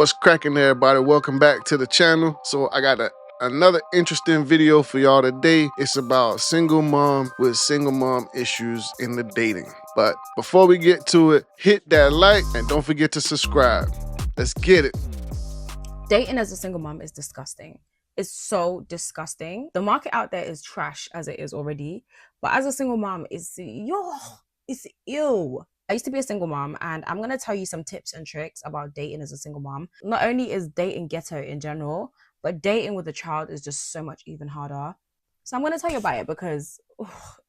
What's cracking, everybody? Welcome back to the channel. So I got another interesting video for y'all today. It's about single mom with single mom issues in the dating. But before we get to it, hit that like and don't forget to subscribe. Let's get it. Dating as a single mom is disgusting. It's so disgusting. The market out there is trash as it is already. But as a single mom, it's ill. I used to be a single mom, and I'm going to tell you some tips and tricks about dating as a single mom. Not only is dating ghetto in general, but dating with a child is just so much even harder. So I'm going to tell you about it because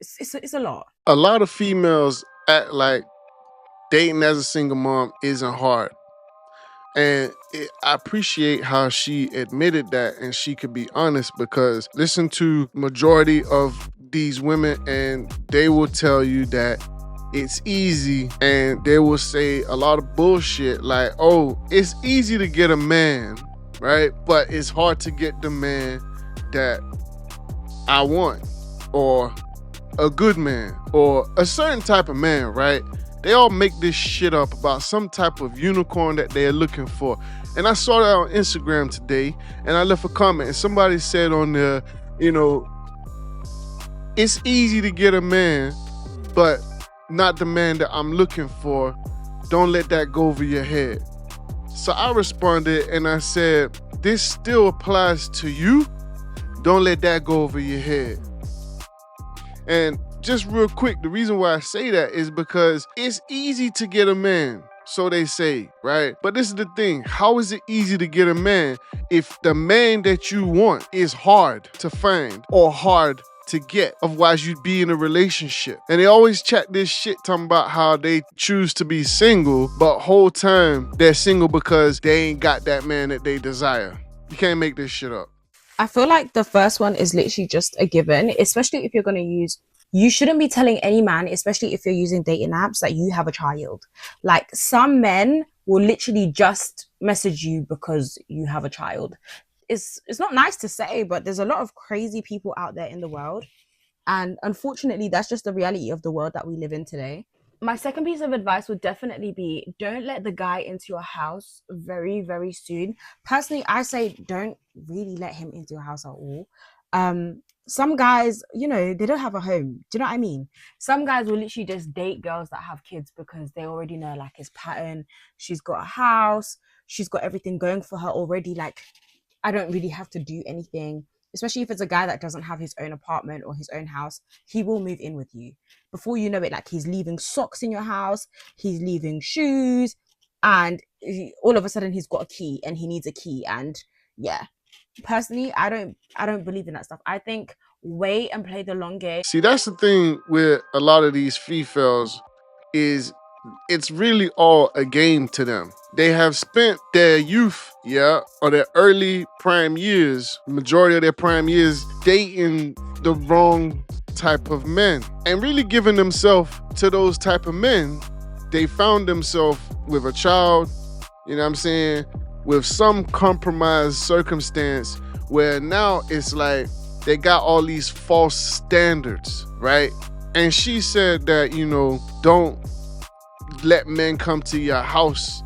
it's a lot. A lot of females act like dating as a single mom isn't hard. And I appreciate how she admitted that and she could be honest, because listen to majority of these women and they will tell you that it's easy, and they will say a lot of bullshit like, oh, it's easy to get a man, right? But it's hard to get the man that I want, or a good man, or a certain type of man, right? They all make this shit up about some type of unicorn that they're looking for. And I saw that on Instagram today, and I left a comment, and somebody said on there, it's easy to get a man, but not the man that I'm looking for. Don't let that go over your head. So I responded and I said, this still applies to you. Don't let that go over your head. And just real quick, the reason why I say that is because it's easy to get a man, so they say, right? But this is the thing. How is it easy to get a man if the man that you want is hard to find or hard to get? Otherwise, you'd be in a relationship. And they always chat this shit talking about how they choose to be single, but whole time they're single because they ain't got that man that they desire. You can't make this shit up. I feel like the first one is literally just a given, especially if you're going to use... You shouldn't be telling any man, especially if you're using dating apps, that you have a child. Like, some men will literally just message you because you have a child. It's not nice to say, but there's a lot of crazy people out there in the world. And unfortunately, that's just the reality of the world that we live in today. My second piece of advice would definitely be, don't let the guy into your house very, very soon. Personally, I say don't really let him into your house at all. Some guys, they don't have a home. Do you know what I mean? Some guys will literally just date girls that have kids because they already know, like, his pattern. She's got a house. She's got everything going for her already. Like, I don't really have to do anything. Especially if it's a guy that doesn't have his own apartment or his own house, he will move in with you. Before you know it, like, he's leaving socks in your house. He's leaving shoes. And all of a sudden he's got a key and he needs a key. And yeah. Personally, I don't believe in that stuff. I think wait and play the long game. See, that's the thing with a lot of these females, is it's really all a game to them. They have spent their youth, or their early prime years, majority of their prime years, dating the wrong type of men and really giving themselves to those type of men. They found themselves with a child, you know what I'm saying, with some compromised circumstance where now it's like they got all these false standards, right? And she said that, don't let men come to your house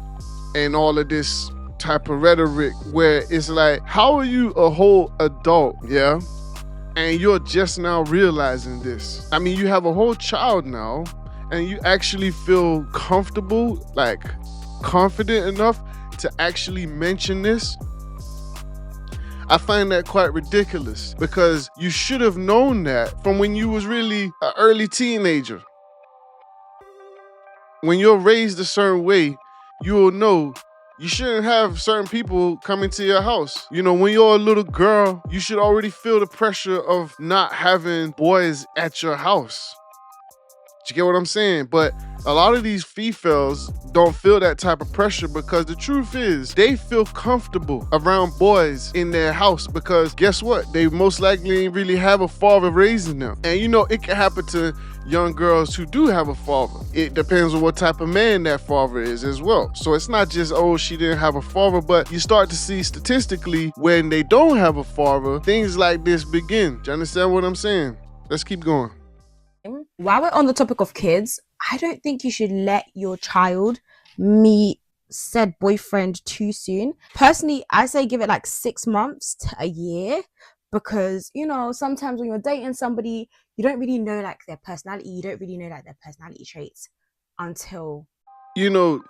and all of this type of rhetoric, where it's like, how are you a whole adult, and you're just now realizing this? I mean, you have a whole child now and you actually feel comfortable, like confident enough to actually mention this? I find that quite ridiculous, because you should have known that from when you was really an early teenager. When you're raised a certain way, you'll know you shouldn't have certain people coming to your house. When you're a little girl, you should already feel the pressure of not having boys at your house. Do you get what I'm saying? But a lot of these females don't feel that type of pressure, because the truth is they feel comfortable around boys in their house, because guess what? They most likely ain't really have a father raising them. And it can happen to young girls who do have a father. It depends on what type of man that father is as well. So it's not just, oh, she didn't have a father, but you start to see statistically when they don't have a father, things like this begin. Do you understand what I'm saying? Let's keep going. While we're on the topic of kids, I don't think you should let your child meet said boyfriend too soon. Personally, I say give it like 6 months to a year, because sometimes when you're dating somebody, you don't really know like their personality, you don't really know like their personality traits until You know,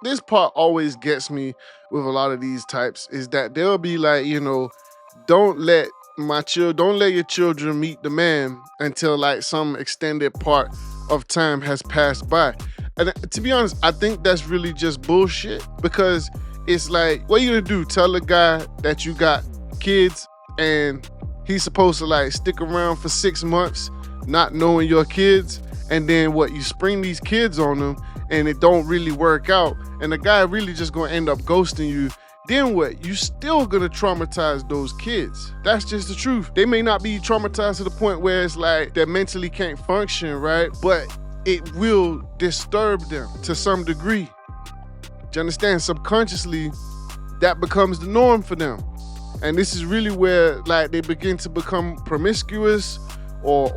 this part always gets me with a lot of these types is that they'll be like, don't let don't let your children meet the man until like some extended part of time has passed by. And to be honest, I think that's really just bullshit, because it's like, what are you gonna do? Tell the guy that you got kids and he's supposed to like stick around for 6 months not knowing your kids, and then what, you spring these kids on them and it don't really work out, and the guy really just gonna end up ghosting you, then what? You still gonna traumatize those kids. That's just the truth. They may not be traumatized to the point where it's like they mentally can't function, right? But it will disturb them to some degree. Do you understand? Subconsciously, that becomes the norm for them. And this is really where like they begin to become promiscuous or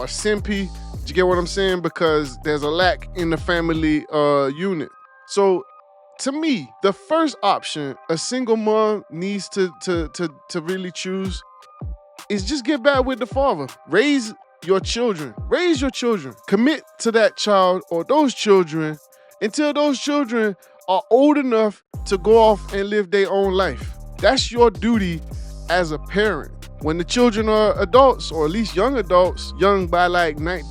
simpy. Do you get what I'm saying? Because there's a lack in the family unit. So to me, the first option a single mom needs to really choose is just get back with the father. Raise your children. Raise your children. Commit to that child or those children until those children are old enough to go off and live their own life. That's your duty as a parent. When the children are adults, or at least young adults, young by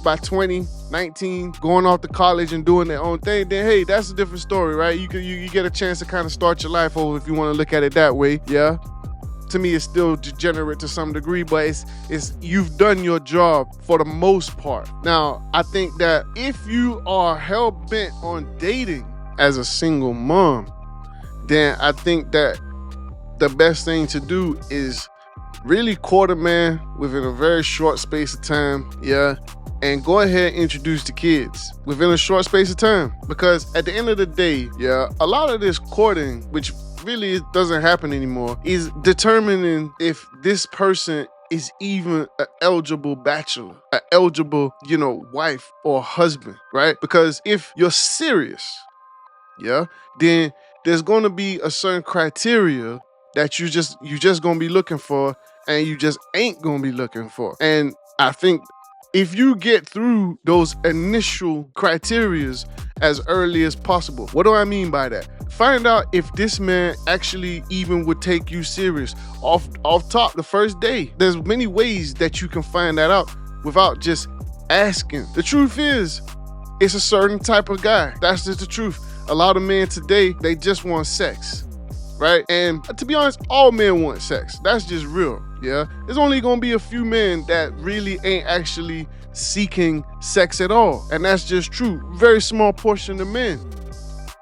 by 20, 19, going off to college and doing their own thing, then hey, that's a different story, right? You get a chance to kind of start your life over if you want to look at it that way, yeah? To me, it's still degenerate to some degree, but it's you've done your job for the most part. Now, I think that if you are hell-bent on dating as a single mom, then I think that the best thing to do is really court a man within a very short space of time, yeah, and go ahead and introduce the kids within a short space of time. Because at the end of the day, yeah, a lot of this courting, which really doesn't happen anymore, is determining if this person is even an eligible bachelor, an eligible, wife or husband, right? Because if you're serious, yeah, then there's going to be a certain criteria that you just gonna be looking for, and you just ain't gonna be looking for. And I think if you get through those initial criterias as early as possible, what do I mean by that? Find out if this man actually even would take you serious off top the first day. There's many ways that you can find that out without just asking. The truth is, it's a certain type of guy. That's just the truth. A lot of men today, they just want sex. Right? And to be honest, all men want sex. That's just real, yeah? There's only gonna be a few men that really ain't actually seeking sex at all. And that's just true. Very small portion of men,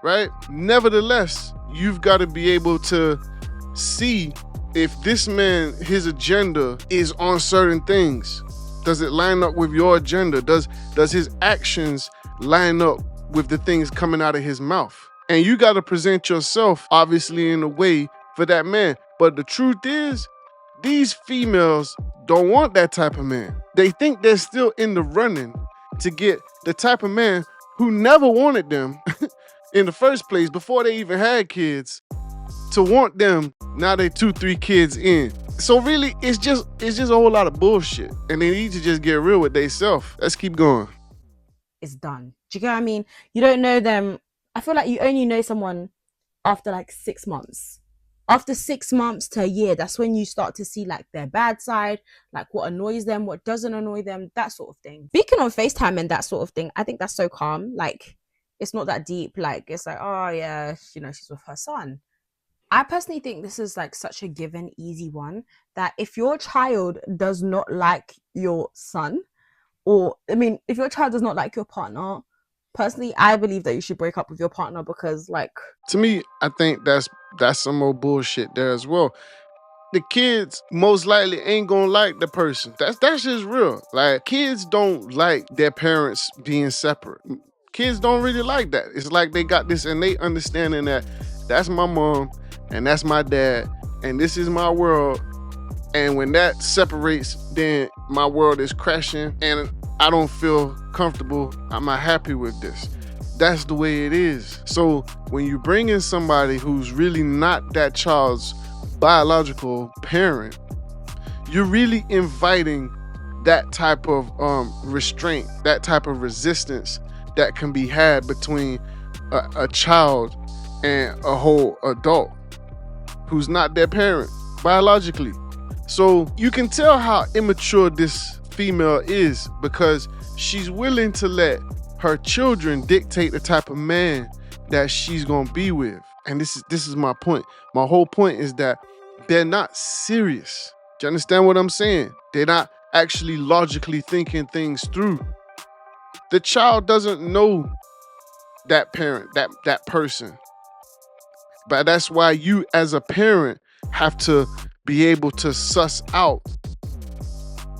right? Nevertheless, you've got to be able to see if this man, his agenda is on certain things. Does it line up with your agenda? Does his actions line up with the things coming out of his mouth? And you got to present yourself, obviously, in a way for that man. But the truth is, these females don't want that type of man. They think they're still in the running to get the type of man who never wanted them in the first place before they even had kids, to want them now they 2-3 kids in. So really, it's just a whole lot of bullshit. And they need to just get real with themselves. Let's keep going. it's done. Do you get what I mean? You don't know them. I feel like you only know someone after like 6 months. After 6 months to a year, that's when you start to see like their bad side, like what annoys them, what doesn't annoy them, that sort of thing. Speaking on FaceTime and that sort of thing, I think that's so calm. Like, it's not that deep. Like, it's like, oh yeah, she's with her son. I personally think this is like such a given, easy one, that if your child does not like your son, if your child does not like your partner, personally, I believe that you should break up with your partner, because like, to me, I think that's some more bullshit there as well. The kids most likely ain't gonna like the person. That's just real. Like, kids don't like their parents being separate. Kids don't really like that. It's like they got this innate understanding that that's my mom and that's my dad and this is my world. And when that separates, then my world is crashing and I don't feel comfortable. I'm not happy with this. that's the way it is. So when you bring in somebody who's really not that child's biological parent, you're really inviting that type of restraint, that type of resistance that can be had between a child and a whole adult who's not their parent biologically. So you can tell how immature this female is because she's willing to let her children dictate the type of man that she's gonna be with. And this is my point. My whole point is that they're not serious. Do you understand what I'm saying? They're not actually logically thinking things through. The child doesn't know that parent, that person. But that's why you as a parent have to be able to suss out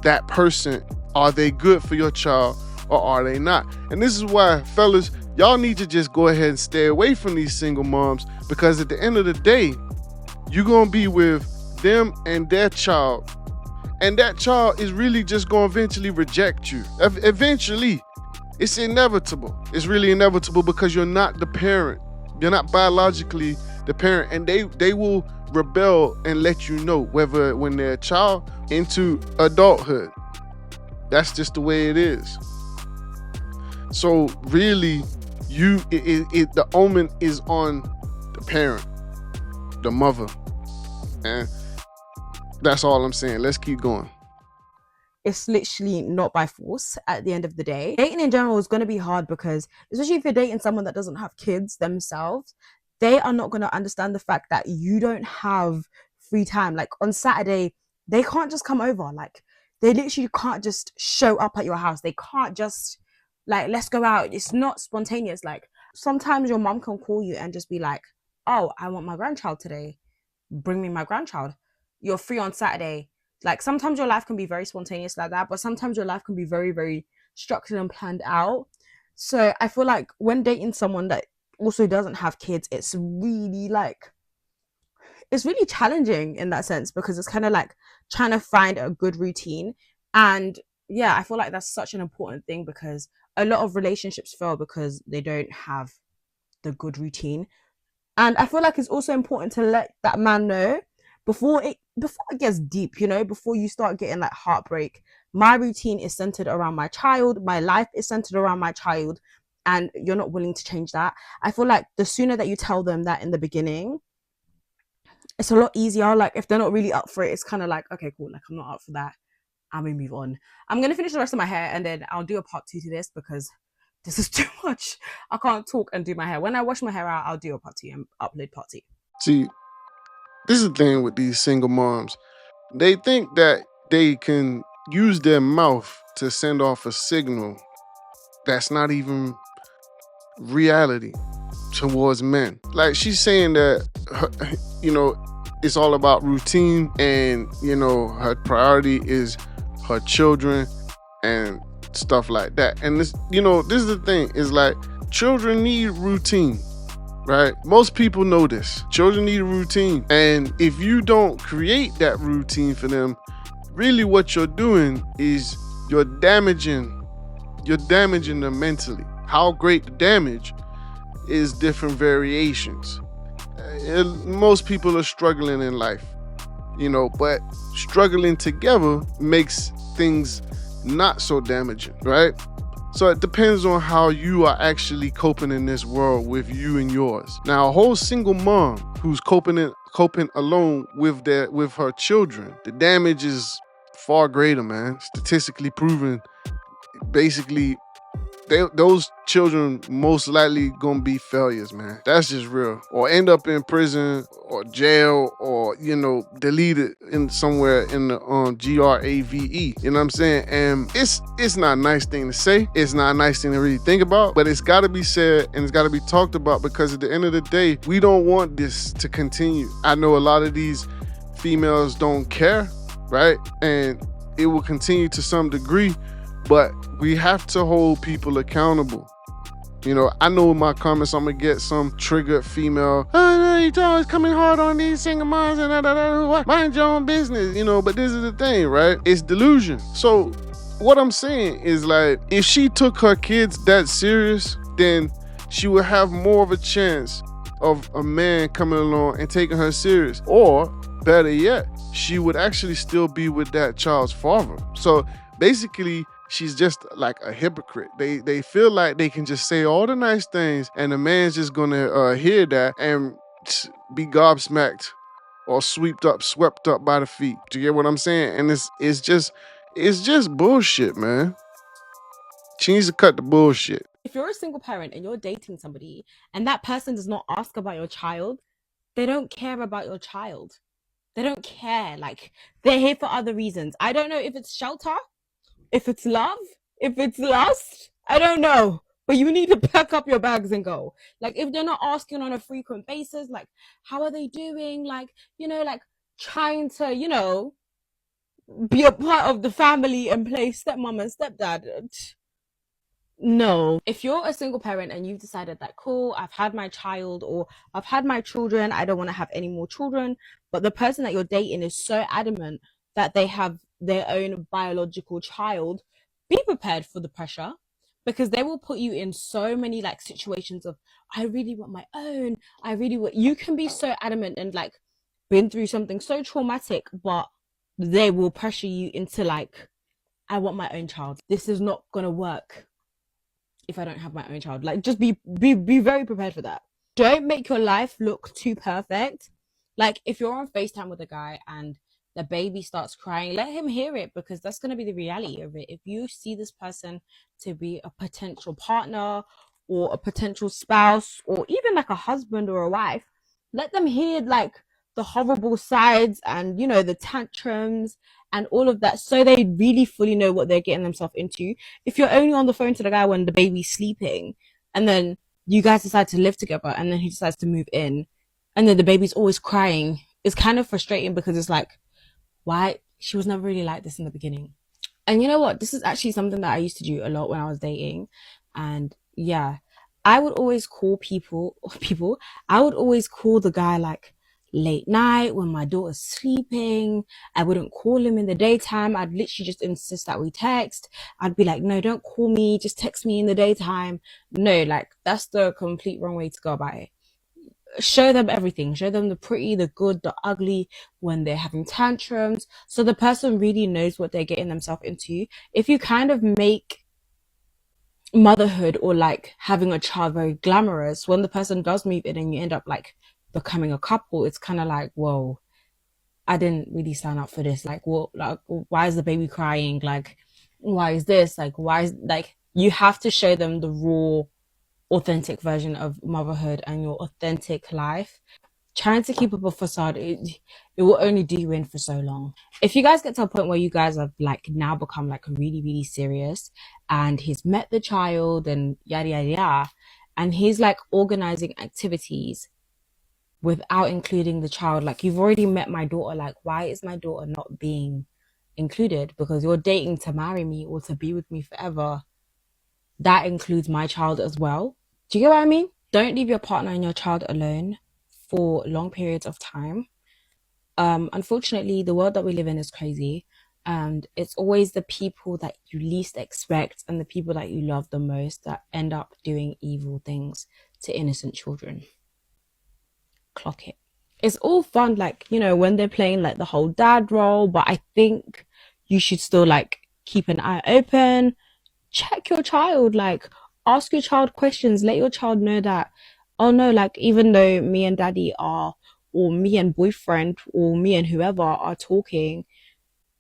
that person. Are they good for your child or are they not? And this is why, fellas, y'all need to just go ahead and stay away from these single moms, because at the end of the day, you're going to be with them and their child. And that child is really just going to eventually reject you. Eventually. It's inevitable. It's really inevitable because you're not the parent. You're not biologically the parent. And they will rebel and let you know, whether when they're a child into adulthood. That's just the way it is. So really, the omen is on the parent, the mother. And that's all I'm saying. Let's keep going. It's literally not by force at the end of the day. Dating in general is going to be hard because, especially if you're dating someone that doesn't have kids themselves, they are not going to understand the fact that you don't have free time. Like on Saturday, they can't just come over. Like they literally can't just show up at your house. They can't just like, let's go out. It's not spontaneous. Like sometimes your mom can call you and just be like, oh, I want my grandchild today. Bring me my grandchild. You're free on Saturday. Like sometimes your life can be very spontaneous like that, but sometimes your life can be very, very structured and planned out. So I feel like when dating someone that also doesn't have kids, it's really challenging in that sense, because it's kind of like trying to find a good routine. And yeah, I feel like that's such an important thing, because a lot of relationships fail because they don't have the good routine. And I feel like it's also important to let that man know before it gets deep, before you start getting like heartbreak. My routine is centered around my child. My life is centered around my child. And you're not willing to change that. I feel like the sooner that you tell them that in the beginning, it's a lot easier. Like if they're not really up for it, it's kind of like, okay, cool. Like I'm not up for that. I'm going to move on. I'm going to finish the rest of my hair and then I'll do a part 2 to this, because this is too much. I can't talk and do my hair. When I wash my hair out, I'll do a part 2 and upload part 2. See, this is the thing with these single moms. They think that they can use their mouth to send off a signal that's not even reality towards men. Like she's saying that, it's all about routine and, her priority is her children and stuff like that. And this, this is the thing, is like children need routine. Right? Most people know this. Children need a routine. And if you don't create that routine for them, really what you're doing is you're damaging them mentally. How great the damage is different variations. Most people are struggling in life, but struggling together makes things not so damaging, right? So it depends on how you are actually coping in this world with you and yours. Now, a whole single mom who's coping alone with her children, the damage is far greater, man. Statistically proven. Basically, those children most likely gonna be failures, man. That's just real. Or end up in prison or jail, or deleted in somewhere in the GRAVE. You know what I'm saying? And it's not a nice thing to say. It's not a nice thing to really think about, but it's gotta be said and it's gotta be talked about, because at the end of the day, we don't want this to continue. I know a lot of these females don't care, right? And it will continue to some degree, but we have to hold people accountable. I know in my comments I'm gonna get some triggered female, oh no, you're always coming hard on these single moms and what? Mind your own business, but this is the thing, right? It's delusion. So what I'm saying is, like, if she took her kids that serious, then she would have more of a chance of a man coming along and taking her serious. Or better yet, she would actually still be with that child's father. So basically, she's just like a hypocrite. They feel like they can just say all the nice things, and the man's just gonna hear that and be gobsmacked or swept up by the feet. Do you get what I'm saying? And it's just bullshit, man. She needs to cut the bullshit. If you're a single parent and you're dating somebody and that person does not ask about your child, they don't care about your child. They don't care. Like, they're here for other reasons. I don't know if it's shelter, if it's love, if it's lust. I don't know. But you need to pack up your bags and go. Like, if they're not asking on a frequent basis, like, how are they doing? Like, like trying to, be a part of the family and play stepmom and stepdad. No. If you're a single parent and you've decided that, cool, I've had my child or I've had my children, I don't want to have any more children, but the person that you're dating is so adamant that they have their own biological child, be prepared for the pressure, because they will put you in so many like situations of, I really want my own. You can be so adamant and like been through something so traumatic, but they will pressure you into like, I want my own child. This is not going to work if I don't have my own child. Like, just be very prepared for that. Don't make your life look too perfect. Like, if you're on FaceTime with a guy and the baby starts crying, let him hear it, because that's going to be the reality of it. If you see this person to be a potential partner or a potential spouse or even like a husband or a wife, let them hear like the horrible sides and, the tantrums and all of that, so they really fully know what they're getting themselves into. If you're only on the phone to the guy when the baby's sleeping, and then you guys decide to live together, and then he decides to move in, and then the baby's always crying, it's kind of frustrating, because it's like, why? She was never really like this in the beginning. And you know what? This is actually something that I used to do a lot when I was dating. And yeah, I would always call I would always call the guy like late night when my daughter's sleeping. I wouldn't call him in the daytime. I'd literally just insist that we text. I'd be like, no, don't call me. Just text me in the daytime. No, like, that's the complete wrong way to go about it. Show them everything. Show them the pretty, the good, the ugly, when they're having tantrums. So the person really knows what they're getting themselves into. If you kind of make motherhood or like having a child very glamorous, when the person does move in and you end up like becoming a couple, it's kind of like, whoa, I didn't really sign up for this. Like, what? Like, why is the baby crying? Like, why is this? Like, why is like, you have to show them the raw, authentic version of motherhood and your authentic life. Trying to keep up a facade, it will only do you in for so long. If you guys get to a point where you guys have like now become like really, really serious, and he's met the child and yada, yada, yada, and he's like organizing activities without including the child, like, you've already met my daughter, like, why is my daughter not being included? Because you're dating to marry me or to be with me forever. That includes my child as well. Do you get what I mean? Don't leave your partner and your child alone for long periods of time. Unfortunately, the world that we live in is crazy, and it's always the people that you least expect and the people that you love the most that end up doing evil things to innocent children. Clock it. It's all fun, like, when they're playing like the whole dad role, but I think you should still like keep an eye open, check your child, like, ask your child questions, let your child know that, oh no, like, even though me and daddy are, or me and boyfriend, or me and whoever are talking,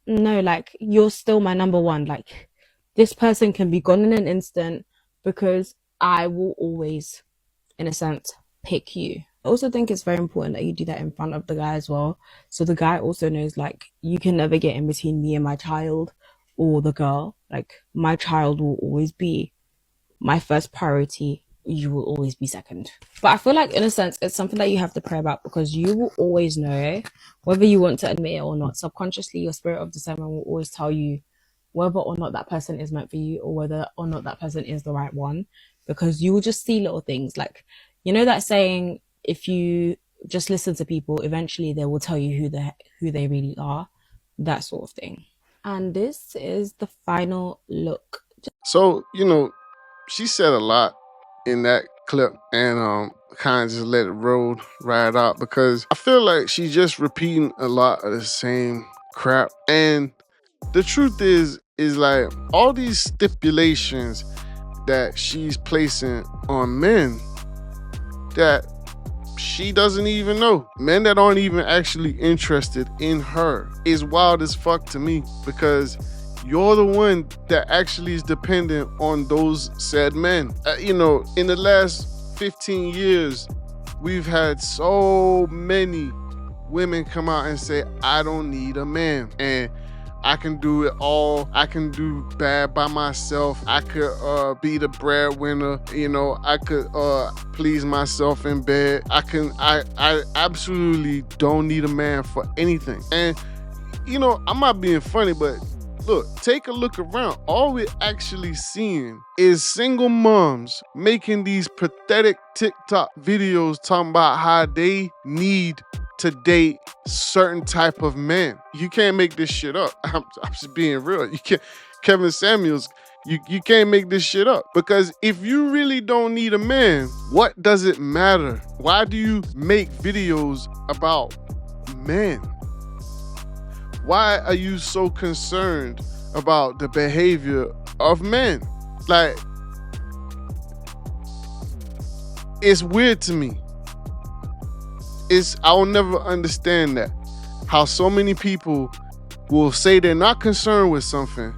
no, like, you're still my number one. Like, this person can be gone in an instant, because I will always, in a sense, pick you. I also think it's very important that you do that in front of the guy as well. So the guy also knows, like, you can never get in between me and my child or the girl. Like, my child will always be my first priority. You will always be second. But I feel like, in a sense, it's something that you have to pray about, because you will always know, whether you want to admit it or not. Subconsciously, your spirit of discernment will always tell you whether or not that person is meant for you, or whether or not that person is the right one, because you will just see little things. Like, that saying, if you just listen to people, eventually they will tell you who they really are, that sort of thing. And this is the final look. So, she said a lot in that clip and kind of just let it roll, ride out, because I feel like she's just repeating a lot of the same crap. And the truth is like all these stipulations that she's placing on men that she doesn't even know, men that aren't even actually interested in her, is wild as fuck to me, because you're the one that actually is dependent on those said men. In the last 15 years, we've had so many women come out and say, I don't need a man, and I can do it all. I can do bad by myself. I could be the breadwinner. I could please myself in bed. I absolutely don't need a man for anything. And I'm not being funny, but look, take a look around. All we're actually seeing is single moms making these pathetic TikTok videos talking about how they need to date certain type of men. You can't make this shit up. I'm just being real. You can't, Kevin Samuels, you can't make this shit up. Because if you really don't need a man, what does it matter? Why do you make videos about men? Why are you so concerned about the behavior of men? Like, it's weird to me. I'll never understand that. How so many people will say they're not concerned with something,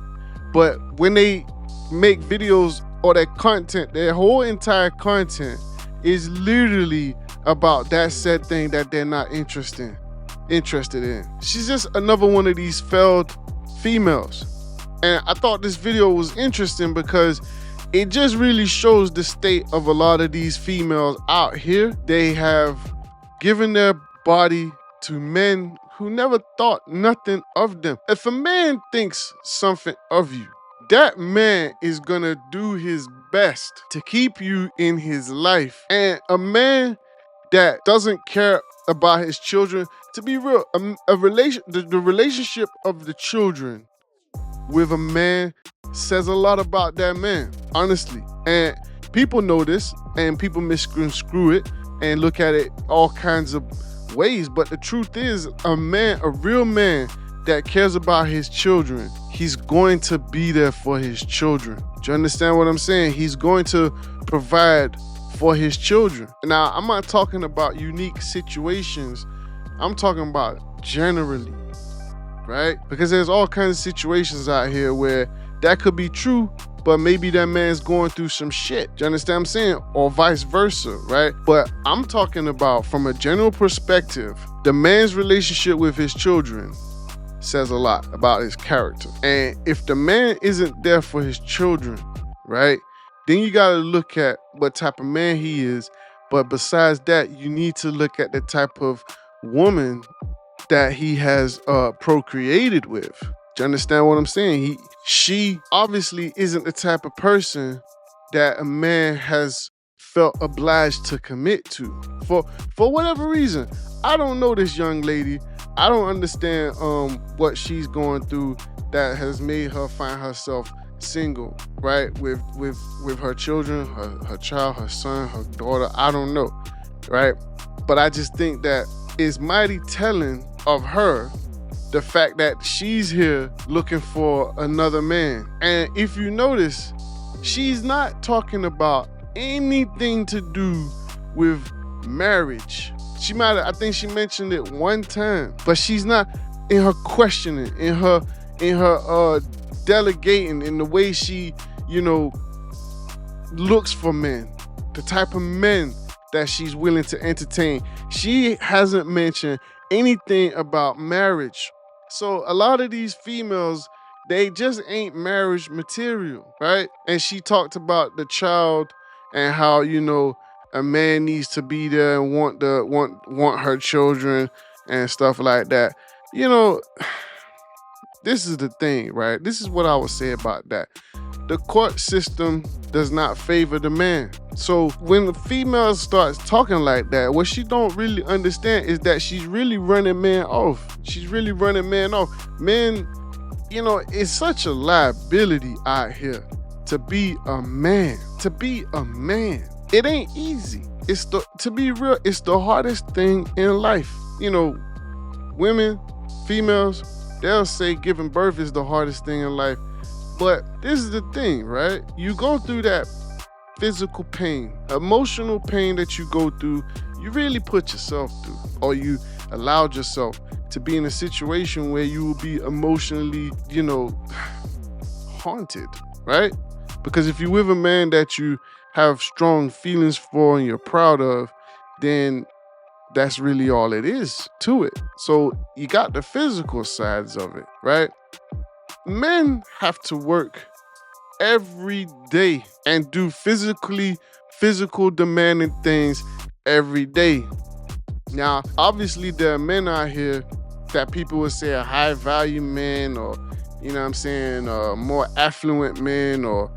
but when they make videos or their content, their whole entire content is literally about that said thing that they're not interested in. She's just another one of these failed females. And I thought this video was interesting because it just really shows the state of a lot of these females out here. They have given their body to men who never thought nothing of them. If a man thinks something of you, that man is gonna do his best to keep you in his life. And a man that doesn't care about his children, to be real, the relationship of the children with a man says a lot about that man, honestly. And people know this, and people misconstrue it and look at it all kinds of ways. But the truth is, a real man that cares about his children, he's going to be there for his children. Do you understand what I'm saying? He's going to provide for his children. Now, I'm not talking about unique situations. I'm talking about generally, right? Because there's all kinds of situations out here where that could be true, but maybe that man's going through some shit. Do you understand what I'm saying? Or vice versa, right? But I'm talking about, from a general perspective, the man's relationship with his children says a lot about his character. And if the man isn't there for his children, right, then you gotta look at what type of man he is. But besides that, you need to look at the type of woman that he has procreated with. Do you understand what I'm saying? She obviously isn't the type of person that a man has felt obliged to commit to for whatever reason. I don't know this young lady. I don't understand what she's going through that has made her find herself single, right? With her children, her child, her son, her daughter. I don't know, right? But I just think that it's mighty telling of her, the fact that she's here looking for another man. And if you notice, she's not talking about anything to do with marriage. I think she mentioned it one time, but she's not in her questioning, in her delegating, in the way she, looks for men, the type of men that she's willing to entertain. She hasn't mentioned anything about marriage. So a lot of these females, they just ain't marriage material, right? And she talked about the child and how, a man needs to be there and want her children and stuff like that. This is the thing, right? This is what I would say about that. The court system does not favor the man. So when the female starts talking like that, what she don't really understand is that she's really running men off. Men, it's such a liability out here to be a man. It ain't easy. To be real, it's the hardest thing in life. Women, females, they'll say giving birth is the hardest thing in life. But this is the thing, right? You go through that physical pain, emotional pain that you go through, you really put yourself through, or you allowed yourself to be in a situation where you will be emotionally, haunted, right? Because if you're with a man that you have strong feelings for and you're proud of, then that's really all it is to it. So you got the physical sides of it, right? Men have to work every day and do physical demanding things every day. Now, obviously there are men out here that people would say are high value men, or more affluent men, or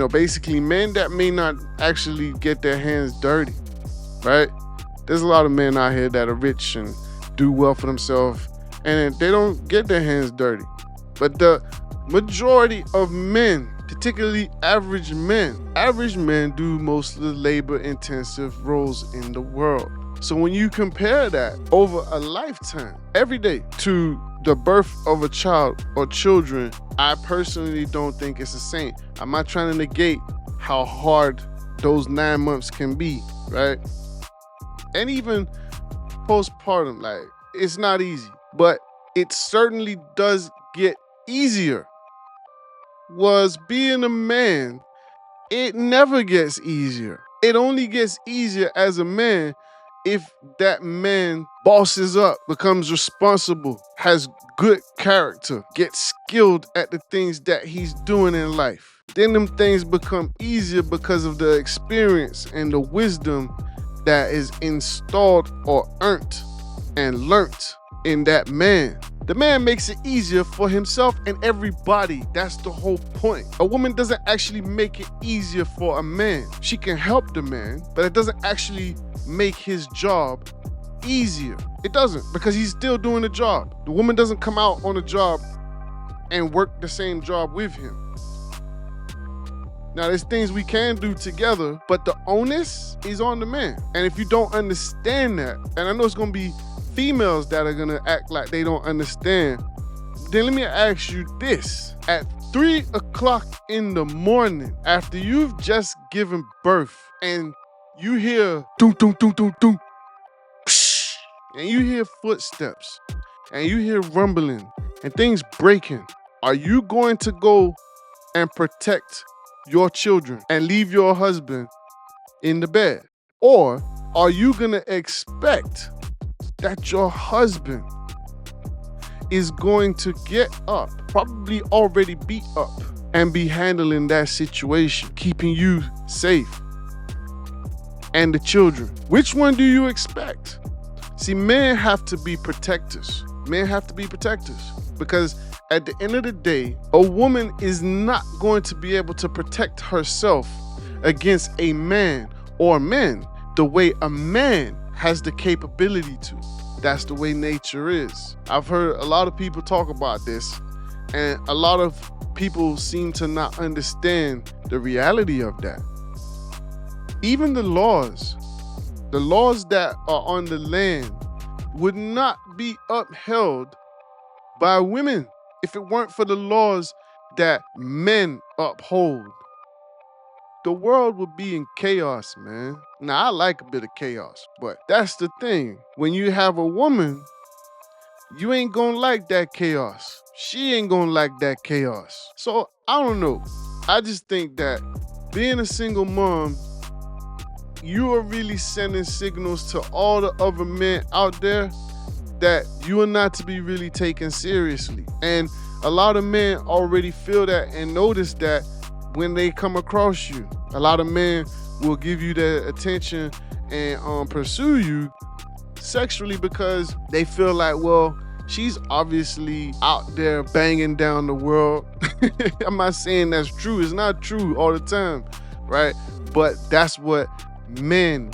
basically men that may not actually get their hands dirty, right? There's a lot of men out here that are rich and do well for themselves and they don't get their hands dirty. But the majority of men, particularly average men do most of the labor intensive roles in the world. So when you compare that over a lifetime, every day, to the birth of a child or children, I personally don't think it's the same. I'm not trying to negate how hard those 9 months can be, right? And even postpartum, it's not easy, but it certainly does get easier. Was being a man, it never gets easier. It only gets easier as a man if that man bosses up, becomes responsible, has good character, gets skilled at the things that he's doing in life. Then them things become easier because of the experience and the wisdom that is installed or earned and learnt in that man. The man makes it easier for himself and everybody. That's the whole point. A woman doesn't actually make it easier for a man. She can help the man, but it doesn't actually make his job easier. It doesn't, because he's still doing the job. The woman doesn't come out on the job and work the same job with him. Now, there's things we can do together, but the onus is on the man. And if you don't understand that, and I know it's gonna be females that are gonna act like they don't understand, then let me ask you this. At 3 o'clock in the morning, after you've just given birth, and you hear doom, doom, doom, doom, doom, psh, and you hear footsteps, and you hear rumbling, and things breaking, are you going to go and protect your children and leave your husband in the bed? Or are you gonna expect that your husband is going to get up, probably already beat up, and be handling that situation, keeping you safe and the children? Which one do you expect? See, men have to be protectors. Men have to be protectors, because at the end of the day, a woman is not going to be able to protect herself against a man or men the way a man has the capability to. That's the way nature is. I've heard a lot of people talk about this, and a lot of people seem to not understand the reality of that. Even the laws that are on the land would not be upheld by women if it weren't for the laws that men uphold. The world would be in chaos, man. Now, I like a bit of chaos, but that's the thing. When you have a woman, you ain't gonna like that chaos. She ain't gonna like that chaos. So, I don't know. I just think that being a single mom, you are really sending signals to all the other men out there that you are not to be really taken seriously. And a lot of men already feel that and notice that when they come across you. A lot of men will give you their attention and pursue you sexually because they feel like, well, she's obviously out there banging down the world. I'm not saying that's true. It's not true all the time, right? But that's what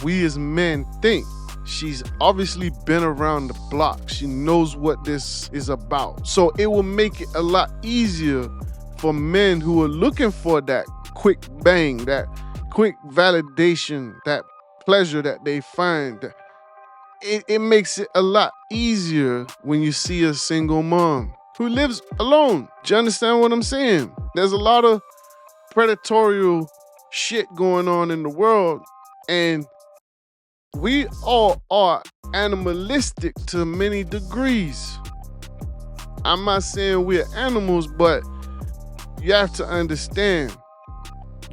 we as men think. She's obviously been around the block. She knows what this is about. So it will make it a lot easier for men who are looking for that quick bang, that quick validation, that pleasure that they find, it makes it a lot easier when you see a single mom who lives alone. Do you understand what I'm saying? There's a lot of predatory shit going on in the world, and we all are animalistic to many degrees. I'm not saying we're animals, but you have to understand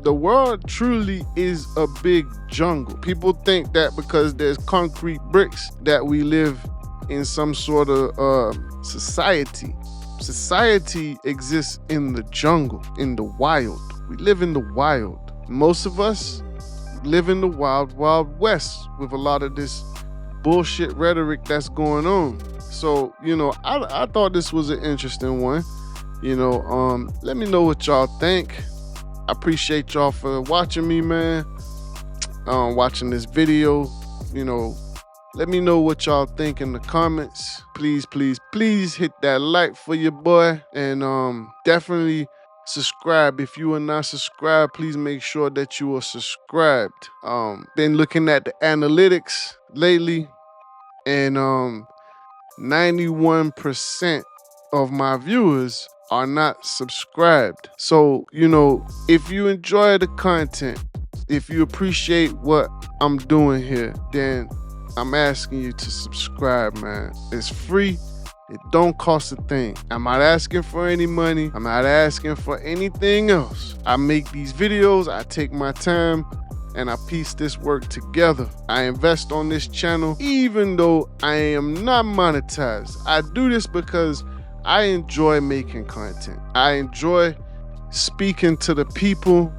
the world truly is a big jungle. People think that because there's concrete bricks that we live in some sort of society. Society exists in the jungle, in the wild. We live in the wild. Most of us live in the wild, wild west with a lot of this bullshit rhetoric that's going on. So, I thought this was an interesting one. Let me know what y'all think. I appreciate y'all for watching me, man. Watching this video. Let me know what y'all think in the comments. Please, please, please hit that like for your boy. And definitely subscribe. If you are not subscribed, please make sure that you are subscribed. Been looking at the analytics lately, and 91% of my viewers are not subscribed. So, if you enjoy the content, if you appreciate what I'm doing here, then I'm asking you to subscribe, man. It's free. It don't cost a thing. I'm not asking for any money. I'm not asking for anything else. I make these videos, I take my time, and I piece this work together. I invest on this channel, even though I am not monetized. I do this because I enjoy making content. I enjoy speaking to the people,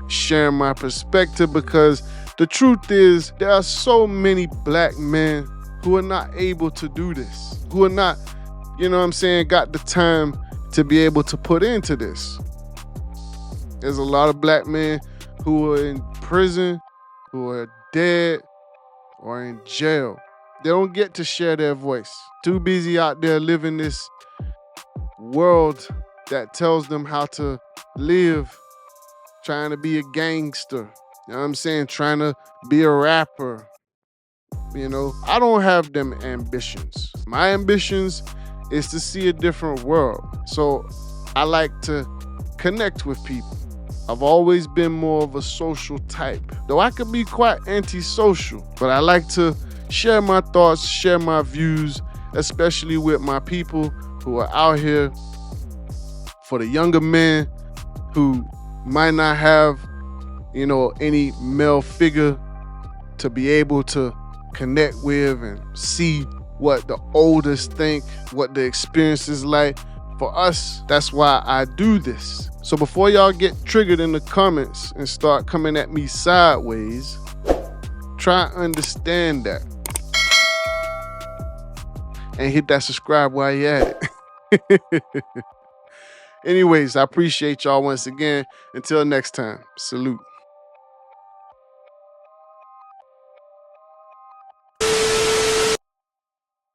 sharing my perspective, because the truth is there are so many black men who are not able to do this, who are not, got the time to be able to put into this. There's a lot of black men who are in prison, who are dead, or in jail. They don't get to share their voice. Too busy out there living this world that tells them how to live, trying to be a gangster. You know what I'm saying? Trying to be a rapper. I don't have them ambitions. My ambitions is to see a different world. So I like to connect with people. I've always been more of a social type, though I could be quite antisocial, but I like to share my thoughts, share my views, especially with my people who are out here. For the younger men who might not have, any male figure to be able to connect with and see what the olders think, what the experience is like. For us, that's why I do this. So before y'all get triggered in the comments and start coming at me sideways, try and understand that. And hit that subscribe while you're at it. Anyways, I appreciate y'all once again. Until next time, salute.